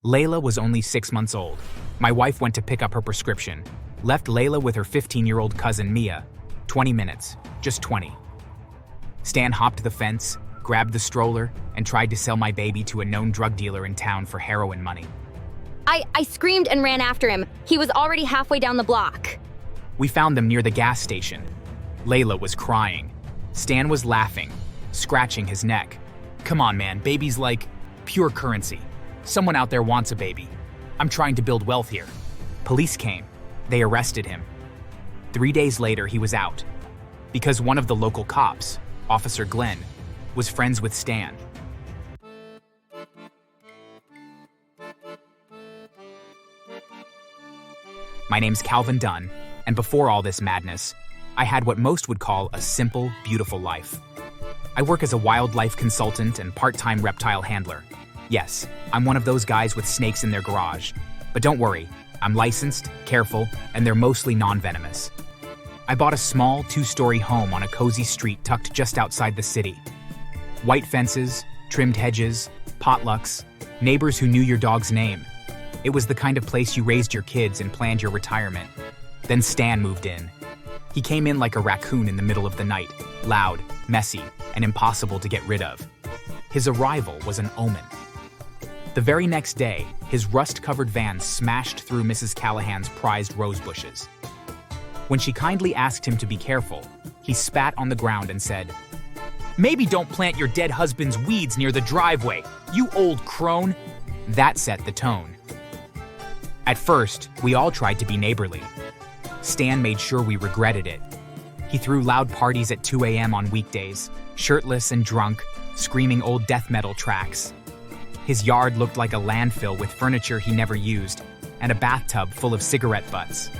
Layla was only 6 months old. My wife went to pick up her prescription, left Layla with her 15-year-old cousin Mia. 20 minutes, just 20. Stan hopped the fence, grabbed the stroller, and tried to sell my baby to a known drug dealer in town for heroin money. I screamed and ran after him. He was already halfway down the block. We found them near the gas station. Layla was crying. Stan was laughing, scratching his neck. Come on, man, baby's like pure currency. Someone out there wants a baby. I'm trying to build wealth here. Police came. They arrested him. 3 days later, he was out. Because one of the local cops, Officer Glenn, was friends with Stan. My name's Calvin Dunn, and before all this madness, I had what most would call a simple, beautiful life. I work as a wildlife consultant and part-time reptile handler. Yes, I'm one of those guys with snakes in their garage. But don't worry, I'm licensed, careful, and they're mostly non-venomous. I bought a small 2-story home on a cozy street tucked just outside the city. White fences, trimmed hedges, potlucks, neighbors who knew your dog's name. It was the kind of place you raised your kids and planned your retirement. Then Stan moved in. He came in like a raccoon in the middle of the night, loud, messy, and impossible to get rid of. His arrival was an omen. The very next day, his rust-covered van smashed through Mrs. Callahan's prized rose bushes. When she kindly asked him to be careful, he spat on the ground and said, "Maybe don't plant your dead husband's weeds near the driveway, you old crone." That set the tone. At first, we all tried to be neighborly. Stan made sure we regretted it. He threw loud parties at 2 a.m. on weekdays, shirtless and drunk, screaming old death metal tracks. His yard looked like a landfill with furniture he never used, and a bathtub full of cigarette butts.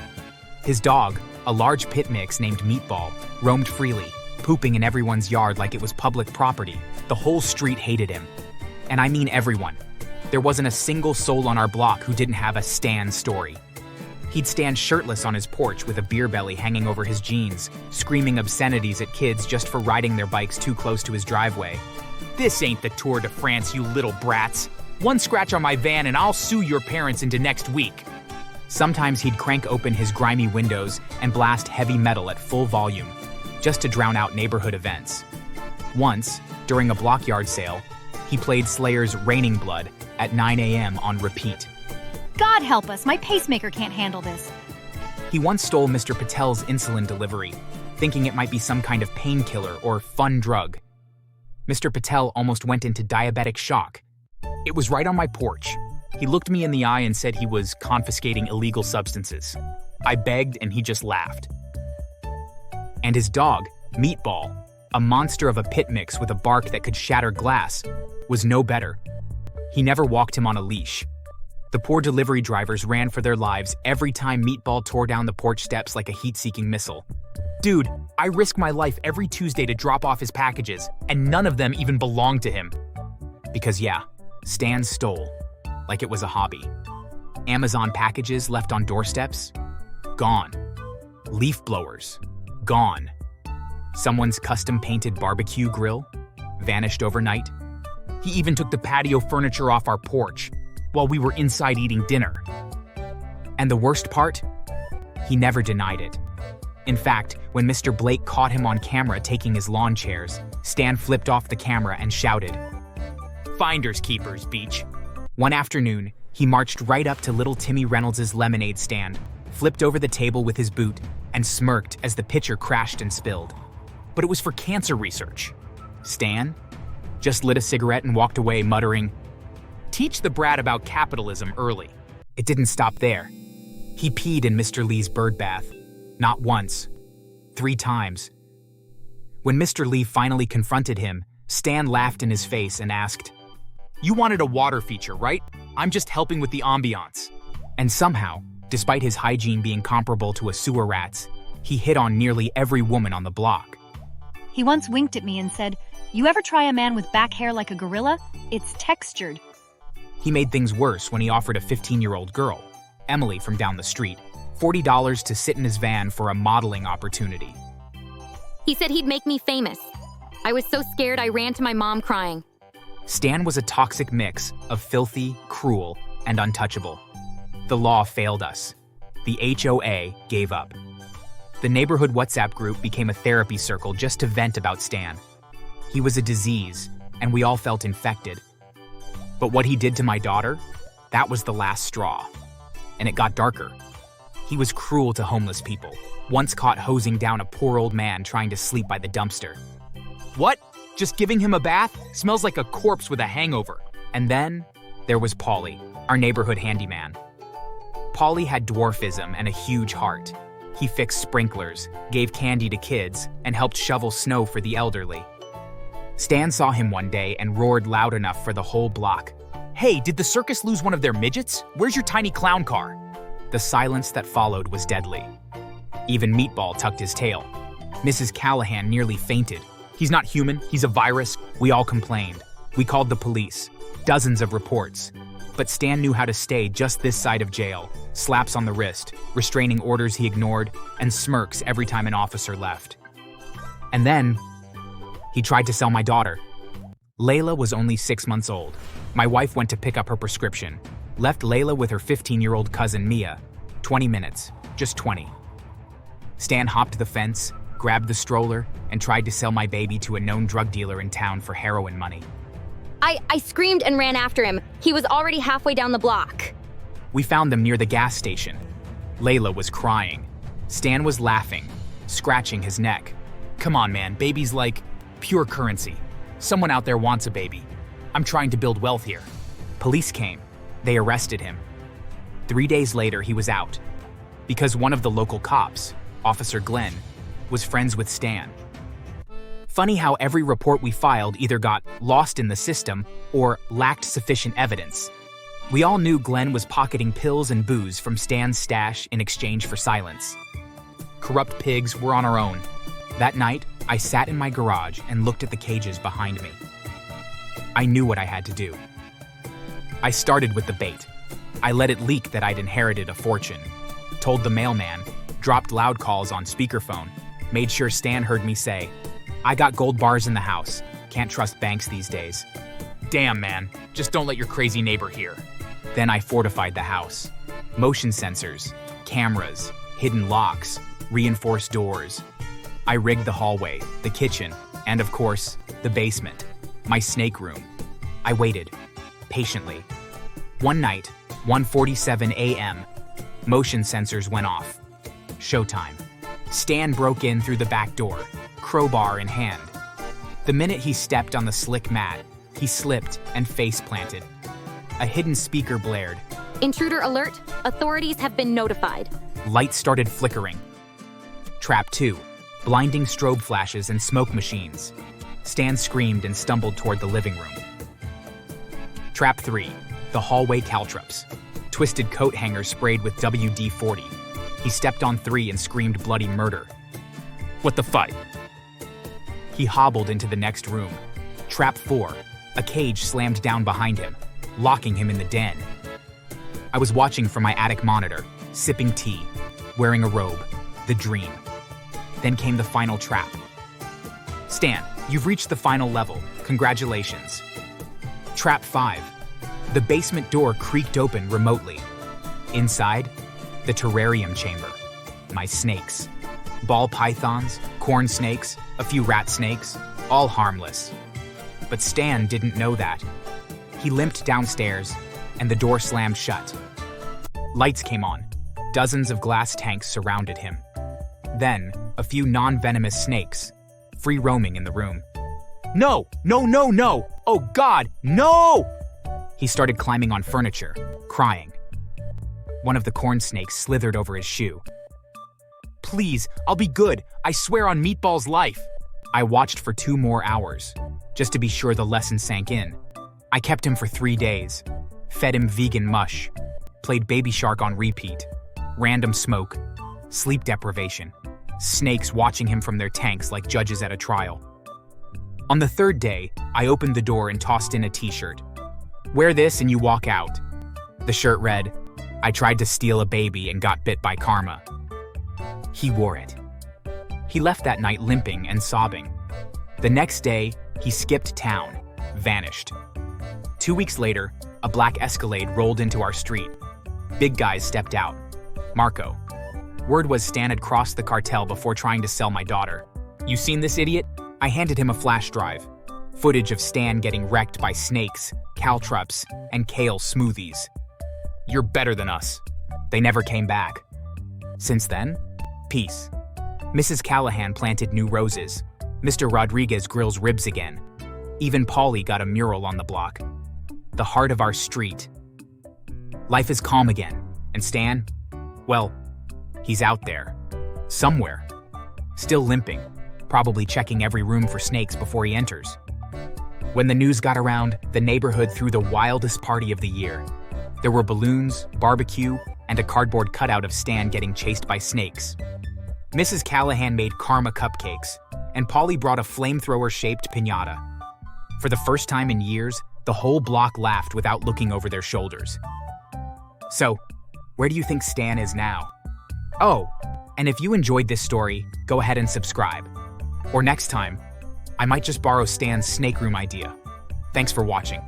His dog, a large pit mix named Meatball, roamed freely, pooping in everyone's yard like it was public property. The whole street hated him. And I mean everyone. There wasn't a single soul on our block who didn't have a Stan story. He'd stand shirtless on his porch with a beer belly hanging over his jeans, screaming obscenities at kids just for riding their bikes too close to his driveway. "This ain't the Tour de France, you little brats. One scratch on my van and I'll sue your parents into next week." Sometimes he'd crank open his grimy windows and blast heavy metal at full volume, just to drown out neighborhood events. Once, during a blockyard sale, he played Slayer's Raining Blood at 9 a.m. on repeat. God help us, my pacemaker can't handle this. He once stole Mr. Patel's insulin delivery, thinking it might be some kind of painkiller or fun drug. Mr. Patel almost went into diabetic shock. It was right on my porch. He looked me in the eye and said he was confiscating illegal substances. I begged and he just laughed. And his dog, Meatball, a monster of a pit mix with a bark that could shatter glass, was no better. He never walked him on a leash. The poor delivery drivers ran for their lives every time Meatball tore down the porch steps like a heat-seeking missile. Dude, I risk my life every Tuesday to drop off his packages, and none of them even belong to him. Because yeah, Stan stole, like it was a hobby. Amazon packages left on doorsteps? Gone. Leaf blowers? Gone. Someone's custom-painted barbecue grill? Vanished overnight. He even took the patio furniture off our porch while we were inside eating dinner. And the worst part? He never denied it. In fact, when Mr. Blake caught him on camera taking his lawn chairs, Stan flipped off the camera and shouted, "Finders keepers, Beach." One afternoon, he marched right up to little Timmy Reynolds' lemonade stand, flipped over the table with his boot, and smirked as the pitcher crashed and spilled. But it was for cancer research. Stan just lit a cigarette and walked away muttering, "Teach the brat about capitalism early." It didn't stop there. He peed in Mr. Lee's bird bath. Not once. 3 times. When Mr. Lee finally confronted him, Stan laughed in his face and asked, "You wanted a water feature, right? I'm just helping with the ambiance." And somehow, despite his hygiene being comparable to a sewer rat's, he hit on nearly every woman on the block. He once winked at me and said, "You ever try a man with back hair like a gorilla? It's textured." He made things worse when he offered a 15-year-old girl, Emily from down the street, $40 to sit in his van for a modeling opportunity. He said he'd make me famous. I was so scared I ran to my mom crying. Stan was a toxic mix of filthy, cruel, and untouchable. The law failed us. The HOA gave up. The neighborhood WhatsApp group became a therapy circle just to vent about Stan. He was a disease, and we all felt infected. But what he did to my daughter, that was the last straw. And it got darker. He was cruel to homeless people, once caught hosing down a poor old man trying to sleep by the dumpster. What? Just giving him a bath? Smells like a corpse with a hangover. And then there was Paulie, our neighborhood handyman. Paulie had dwarfism and a huge heart. He fixed sprinklers, gave candy to kids, and helped shovel snow for the elderly. Stan saw him one day and roared loud enough for the whole block. "Hey, did the circus lose one of their midgets? Where's your tiny clown car?" The silence that followed was deadly. Even Meatball tucked his tail. Mrs. Callahan nearly fainted. "He's not human, he's a virus." We all complained. We called the police. Dozens of reports. But Stan knew how to stay just this side of jail. Slaps on the wrist, restraining orders he ignored, and smirks every time an officer left. And then, he tried to sell my daughter. Layla was only 6 months old. My wife went to pick up her prescription. Left Layla with her 15-year-old cousin Mia. 20 minutes. Just 20. Stan hopped the fence, grabbed the stroller, and tried to sell my baby to a known drug dealer in town for heroin money. I screamed and ran after him. He was already halfway down the block. We found them near the gas station. Layla was crying. Stan was laughing, scratching his neck. "Come on, man, baby's like pure currency. Someone out there wants a baby. I'm trying to build wealth here." Police came. They arrested him. 3 days later, he was out. Because one of the local cops, Officer Glenn, was friends with Stan. Funny how every report we filed either got lost in the system or lacked sufficient evidence. We all knew Glenn was pocketing pills and booze from Stan's stash in exchange for silence. Corrupt pigs were on our own. That night, I sat in my garage and looked at the cages behind me. I knew what I had to do. I started with the bait. I let it leak that I'd inherited a fortune. Told the mailman, dropped loud calls on speakerphone, made sure Stan heard me say, "I got gold bars in the house. Can't trust banks these days." "Damn, man. Just don't let your crazy neighbor hear." Then I fortified the house. Motion sensors, cameras, hidden locks, reinforced doors. I rigged the hallway, the kitchen, and of course, the basement, my snake room. I waited, patiently. One night, 1:47 a.m., motion sensors went off. Showtime. Stan broke in through the back door, crowbar in hand. The minute he stepped on the slick mat, he slipped and face planted. A hidden speaker blared. "Intruder alert. Authorities have been notified." Lights started flickering. Trap 2. Blinding strobe flashes and smoke machines. Stan screamed and stumbled toward the living room. Trap 3. The hallway caltrops. Twisted coat hangers sprayed with WD-40. He stepped on 3 and screamed bloody murder. "What the fight?" He hobbled into the next room. Trap 4. A cage slammed down behind him, locking him in the den. I was watching from my attic monitor, sipping tea, wearing a robe, the dream. Then came the final trap. "Stan, you've reached the final level. Congratulations." Trap 5. The basement door creaked open remotely. Inside, the terrarium chamber. My snakes. Ball pythons, corn snakes, a few rat snakes, all harmless. But Stan didn't know that. He limped downstairs, and the door slammed shut. Lights came on. Dozens of glass tanks surrounded him. Then, a few non-venomous snakes, free roaming in the room. "No! No, no, no! Oh God, no!" He started climbing on furniture, crying. One of the corn snakes slithered over his shoe. "Please, I'll be good. I swear on Meatball's life." I watched for 2 more hours, just to be sure the lesson sank in. I kept him for 3 days, fed him vegan mush, played Baby Shark on repeat, random smoke, sleep deprivation, snakes watching him from their tanks like judges at a trial. On the 3rd day, I opened the door and tossed in a T-shirt. "Wear this and you walk out." The shirt read, "I tried to steal a baby and got bit by karma." He wore it. He left that night limping and sobbing. The next day, he skipped town, vanished. 2 weeks later, a black Escalade rolled into our street. Big guys stepped out. Marco. Word was Stan had crossed the cartel before trying to sell my daughter. You seen this idiot? I handed him a flash drive. Footage of Stan getting wrecked by snakes, caltrops, and kale smoothies. You're better than us. They never came back. Since then, peace. Mrs. Callahan planted new roses. Mr. Rodriguez grills ribs again. Even Paulie got a mural on the block. The heart of our street. Life is calm again. And Stan? Well, he's out there. Somewhere. Still limping. Probably checking every room for snakes before he enters. When the news got around, the neighborhood threw the wildest party of the year. There were balloons, barbecue, and a cardboard cutout of Stan getting chased by snakes. Mrs. Callahan made karma cupcakes, and Paulie brought a flamethrower-shaped piñata. For the first time in years, the whole block laughed without looking over their shoulders. So, where do you think Stan is now? Oh, and if you enjoyed this story, go ahead and subscribe. Or next time, I might just borrow Stan's snake room idea. Thanks for watching.